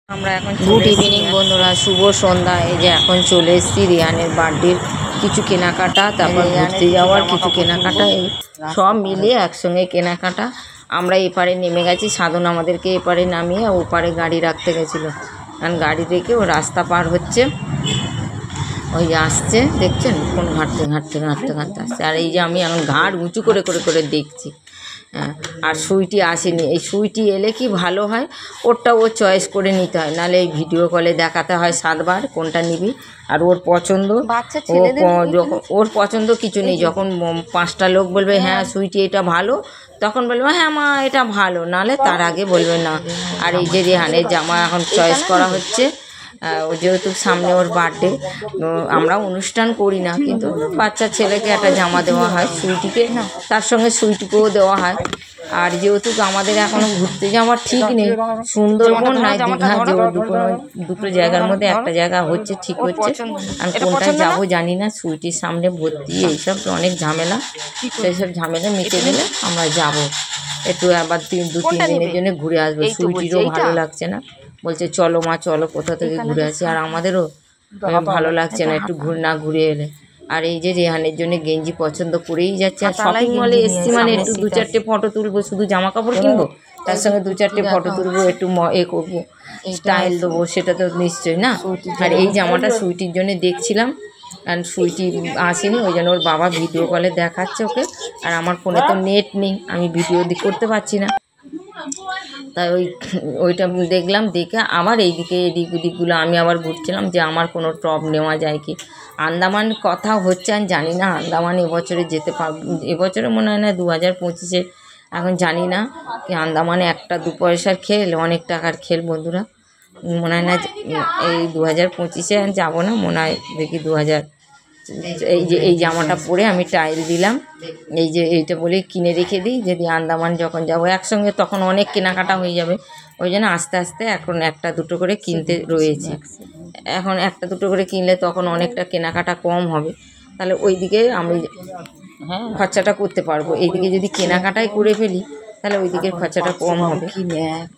আমরা এখন good evening বন্ধুরা, শুভ সন্ধ্যা। এই যে এখন চলে এসেছি রিয়ানের বার্থডের কিছু কেনাকাটা, তারপর ঘুরতে যাওয়ার কিছু কেনাকাটা, এই সব মিলিয়ে একসঙ্গে কেনাকাটা। আমরা এপারে নেমে গেছি, সাধন আমাদেরকে এপারে নামিয়ে ওপারে গাড়ি রাখতে গেছিলো, কারণ গাড়ি রেখে ও রাস্তা পার হচ্ছে, ওই যে আসছে দেখছেন, কোন ঘাটতে ঘাটতে ঘাটতে ঘাটতে আসছে। আর এই যে আমি এখন ঘাট উঁচু করে করে করে দেখছি। হ্যাঁ, আর সুইটি আসেনি। এই সুইটি এলে কি ভালো হয়, ওরটা ও চয়েস করে নিতে হয়, নাহলে এই ভিডিও কলে দেখাতে হয় 7 বার কোনটা নিবি। আর ওর পছন্দ, ওর পছন্দ কিছু নেই। যখন 5টা লোক বলবে হ্যাঁ সুইটি এটা ভালো, তখন বলবে হ্যাঁ মা এটা ভালো, নাহলে তার আগে বলবে না। আর এই যে রেহানের জামা এখন চয়েস করা হচ্ছে, যেহেতু সামনে ওর বার্থডে, আমরা অনুষ্ঠান করি না, কিন্তু বাচ্চা ছেলেকে একটা জামা দেওয়া হয়, সুইটিকে তার সঙ্গে সুইটিকেও দেওয়া হয়। আর যেহেতু আমাদের এখনও ঘুরতে যাওয়ার ঠিক নেই, সুন্দরবন নাই দীঘা, যে দুটো জায়গার মধ্যে একটা জায়গা হচ্ছে, ঠিক হচ্ছে। আর কোনটায় যাবো জানি না, সুইটির সামনে ভর্তি এইসব অনেক ঝামেলা, সেই সব ঝামেলা মিটে গেলে আমরা যাব একটু, আবার 2-3 দিনের জন্য ঘুরে আসবো। সুইটিরও ভালো লাগছে না, বলছে চলো মা চলো কোথা থেকে ঘুরে আসি। আর আমাদেরও ভালো লাগছে না একটু ঘুরে এলে। আর এই যে রেহানের জন্য গেঞ্জি পছন্দ করেই যাচ্ছে। আর শপিং মলে এসছি মানে একটু 2-4টে ফটো তুলবো, শুধু জামা কাপড় কিনবো, তার সঙ্গে 2-4টে ফটো তুলবো, একটু করবো, স্টাইল দেবো, সেটা তো নিশ্চয়ই না। আর এই জামাটা সুইটির জন্য দেখছিলাম, আর সুইটি আসেনি, ওই জন্য ওর বাবা ভিডিও কলে দেখাচ্ছে ওকে। আর আমার ফোনে তো নেট নেই, আমি ভিডিও করতে পারছি না, তাই ওইটা দেখলাম, দেখে আবার এইদিকে এদিক ওদিকগুলো আমি আবার ঘুরছিলাম যে আমার কোনো টপ নেওয়া যায় কি। আন্দামান কথা হচ্ছে, আমি জানি না আন্দামান এবছরে যেতে পারব, এবছরে মনে হয় না, 2025-এ, এখন জানি না কি আন্দামানে একটা 2 পয়সার খেল অনেক টাকার খেল বন্ধুরা। মনে হয় না এই 2025-এ যাবো না, মনে হয় দেখি 2000। এই জামাটা পরে আমি টাইল দিলাম, এই যে এইটা বলে কিনে রেখে দিই, যদি আন্দামান যখন যাবো একসঙ্গে তখন অনেক কেনাকাটা হয়ে যাবে। ওই জন্য আস্তে আস্তে এখন 1-2 করে কিনতে রয়েছে। এখন 1-2 করে কিনলে তখন অনেকটা কেনাকাটা কম হবে, তাহলে ওই দিকে আমি খরচাটা করতে পারবো। এইদিকে যদি কেনাকাটাই করে ফেলি তাহলে ওই দিকের খরচাটা কম হবে,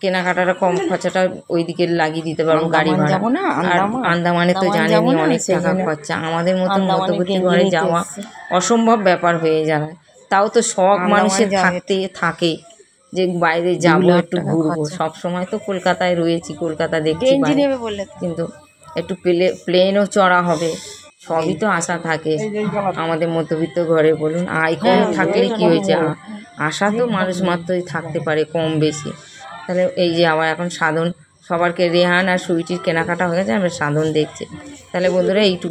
কেনাকাটাটা কম, খরচাটা ওই দিকে লাগিয়ে দিতে পারবো, গাড়ি ভাড়া। আর আন্দামানে তো জানেনি অনেক টাকা খরচা, আমাদের মতন মধ্যবর্তী ঘরে যাওয়া অসম্ভব ব্যাপার হয়ে যাবে। তাও তো শখ মানুষের থাকে যে বাইরে যাবো, একটু ঘুরবো। সব সময় তো কলকাতায় রয়েছি, কলকাতা দেখছি, কিন্তু একটু প্লেনও চড়া হবে, সবই তো আশা থাকে আমাদের মধ্যবিত্ত ঘরে। বলুন আয় কম থাকলে কি হয়েছে, আশা তো মানুষ মাত্রই থাকতে পারে কম বেশি। তাহলে এই যে আবার এখন সাধন, সবারকে রেহান আর সুইটির কেনাকাটা হয়ে গেছে, আমরা সাধন দেখছি। তাহলে বন্ধুরা এইটুকু।